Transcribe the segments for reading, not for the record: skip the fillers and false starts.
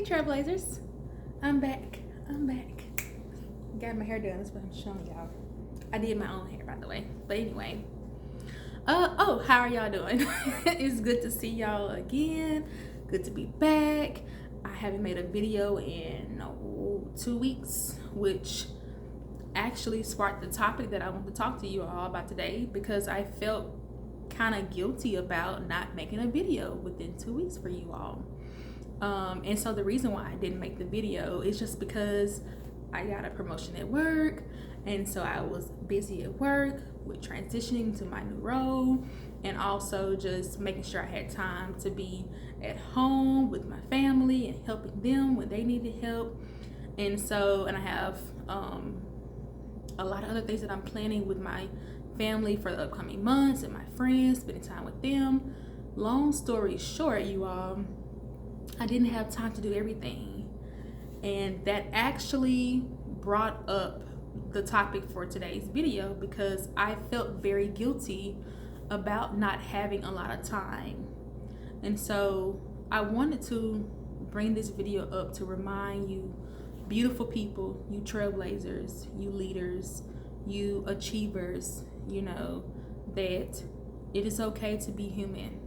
Hey Trailblazers, I'm back. Got my hair done, that's what I'm showing y'all. I did my own hair, by the way. But anyway, how are y'all doing? It's good to see y'all again. Good to be back. I haven't made a video in 2 weeks, which actually sparked the topic that I want to talk to you all about today, because I felt kind of guilty about not making a video within 2 weeks for you all. And so the reason why I didn't make the video is just because I got a promotion at work, and so I was busy at work with transitioning to my new role, and also just making sure I had time to be at home with my family and helping them when they needed help. And I have a lot of other things that I'm planning with my family for the upcoming months, and my friends, spending time with them. Long story short, you all, I didn't have time to do everything, and that actually brought up the topic for today's video, because I felt very guilty about not having a lot of time. And so I wanted to bring this video up to remind you beautiful people, you trailblazers, you leaders, you achievers, that it is okay to be human.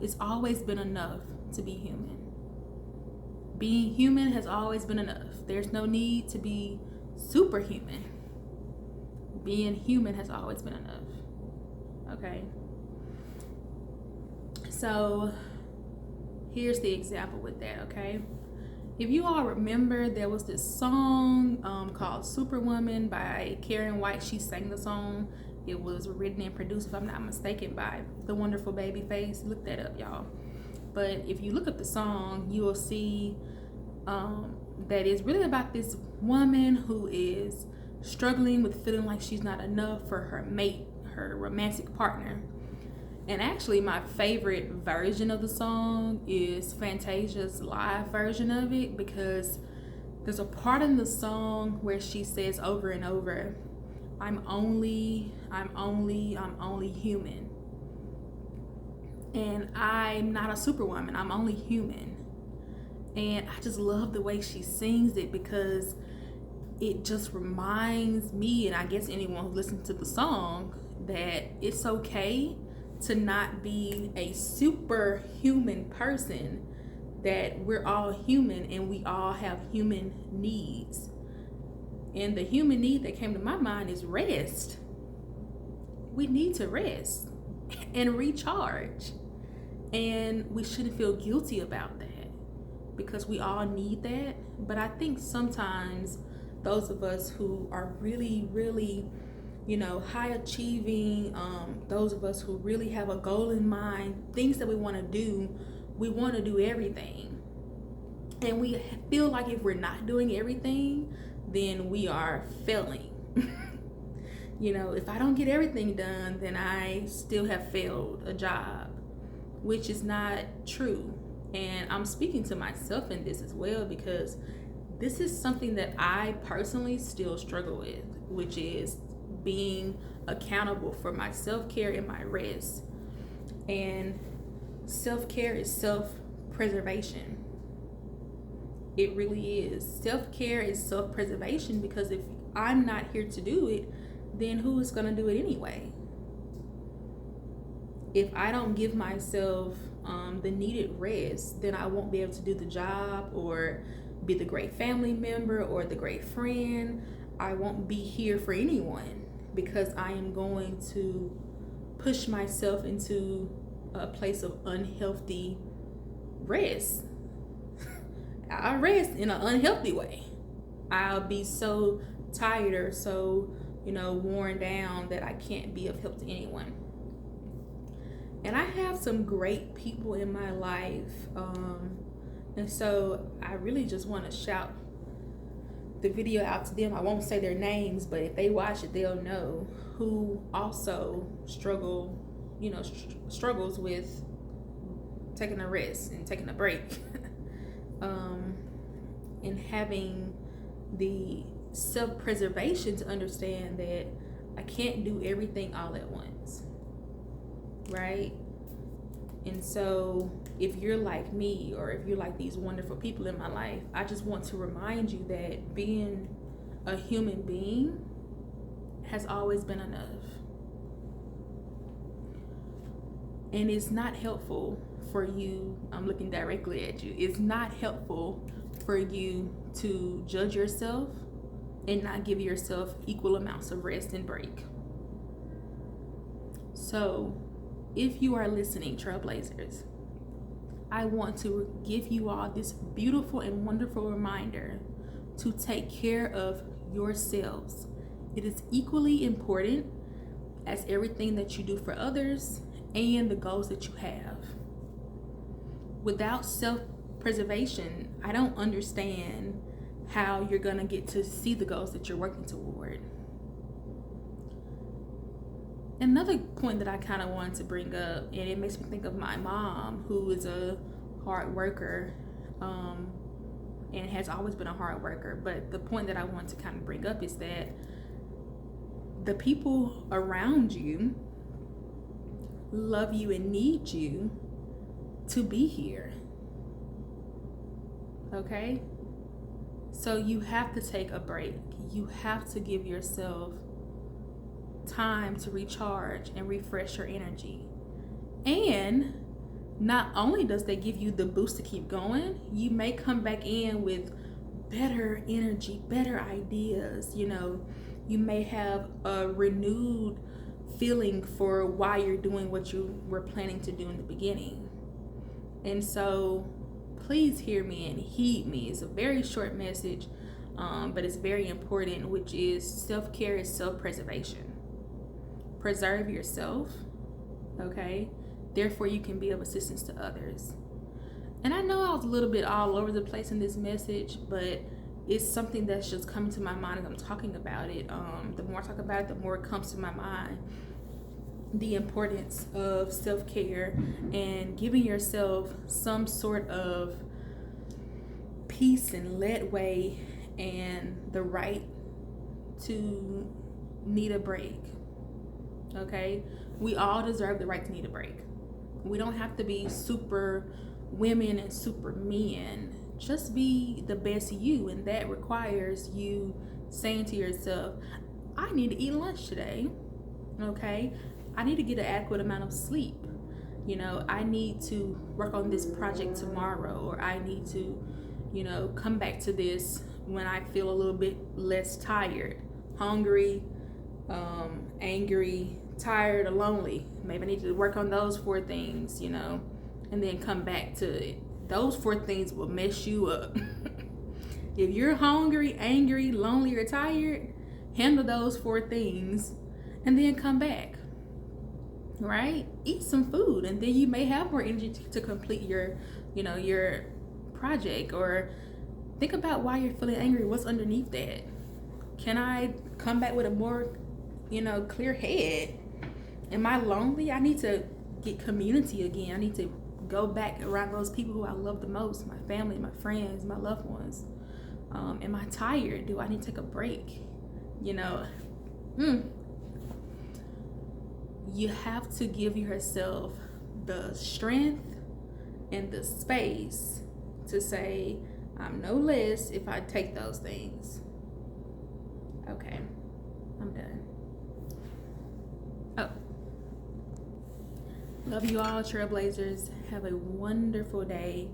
It's always been enough to be human. Being human has always been enough. There's no need to be superhuman. Being human has always been enough. Okay? So here's the example with that, okay? If you all remember, there was this song called Superwoman by Karen White. She sang the song. It was written and produced, if I'm not mistaken, by the wonderful Babyface. Look that up, y'all. But if you look up the song, you will see that it's really about this woman who is struggling with feeling like she's not enough for her mate, her romantic partner. And actually, my favorite version of the song is Fantasia's live version of it, because there's a part in the song where she says over and over, I'm only human. And I'm not a superwoman, I'm only human. And I just love the way she sings it, because it just reminds me, and I guess anyone who listens to the song, that it's okay to not be a superhuman person, that we're all human and we all have human needs. And the human need that came to my mind is rest. We need to rest and recharge. And we shouldn't feel guilty about that, because we all need that. But I think sometimes those of us who are really, really, high achieving, those of us who really have a goal in mind, things that we want to do everything. And we feel like if we're not doing everything, then we are failing. If I don't get everything done, then I still have failed a job, which is not true. And I'm speaking to myself in this as well, because this is something that I personally still struggle with, which is being accountable for my self-care and my rest. And self-care is self-preservation. It really is. Self-care is self-preservation, because if I'm not here to do it, then who is going to do it anyway? If I don't give myself the needed rest, then I won't be able to do the job or be the great family member or the great friend. I won't be here for anyone, because I am going to push myself into a place of unhealthy rest. I'll rest in an unhealthy way. I'll be so tired or so, worn down that I can't be of help to anyone. And I have some great people in my life. And so I really just want to shout the video out to them. I won't say their names, but if they watch it, they'll know, who also struggles with taking a rest and taking a break. And having the self-preservation to understand that I can't do everything all at once, right? And so if you're like me, or if you're like these wonderful people in my life, I just want to remind you that being a human being has always been enough. And it's not helpful for you, I'm looking directly at you, it's not helpful for you to judge yourself and not give yourself equal amounts of rest and break. So if you are listening, trailblazers, I want to give you all this beautiful and wonderful reminder to take care of yourselves. It is equally important as everything that you do for others and the goals that you have. Without self-preservation, I don't understand how you're gonna get to see the goals that you're working toward. Another point that I kind of wanted to bring up, and it makes me think of my mom, who is a hard worker, and has always been a hard worker. But the point that I want to kind of bring up is that the people around you love you and need you to be here. Okay? So you have to take a break. You have to give yourself time to recharge and refresh your energy. And not only does that give you the boost to keep going, you may come back in with better energy, better ideas. You know, you may have a renewed feeling for why you're doing what you were planning to do in the beginning. And so please hear me and heed me. It's a very short message, but it's very important, which is self-care is self-preservation. Preserve yourself, okay? Therefore, you can be of assistance to others. And I know I was a little bit all over the place in this message, but it's something that's just coming to my mind as I'm talking about it. The more I talk about it, the more it comes to my mind. The importance of self-care and giving yourself some sort of peace and leeway and the right to need a break. Okay? We all deserve the right to need a break. We don't have to be super women and super men. Just be the best you, and that requires you saying to yourself, I need to eat lunch today. Okay? I need to get an adequate amount of sleep. You know, I need to work on this project tomorrow, or I need to, you know, come back to this when I feel a little bit less tired, hungry, angry, tired, or lonely. Maybe I need to work on those 4 things, you know, and then come back to it. Those 4 things will mess you up. If you're hungry, angry, lonely, or tired, handle those 4 things and then come back. Right? Eat some food, and then you may have more energy to complete your, you know, your project. Or think about why you're feeling angry. What's underneath that? Can I come back with a more, you know, clear head? Am I lonely? I need to get community again. I need to go back around those people who I love the most, my family, my friends, my loved ones. Am I tired? Do I need to take a break? You know, you have to give yourself the strength and the space to say, I'm no less if I take those things. Okay, I'm done. Oh. Love you all, trailblazers. Have a wonderful day.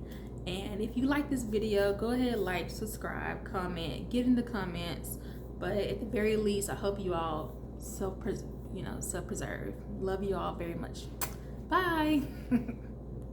And if you like this video, go ahead, like, subscribe, comment, get in the comments. But at the very least, I hope you all self-preserve. Love you all very much. Bye.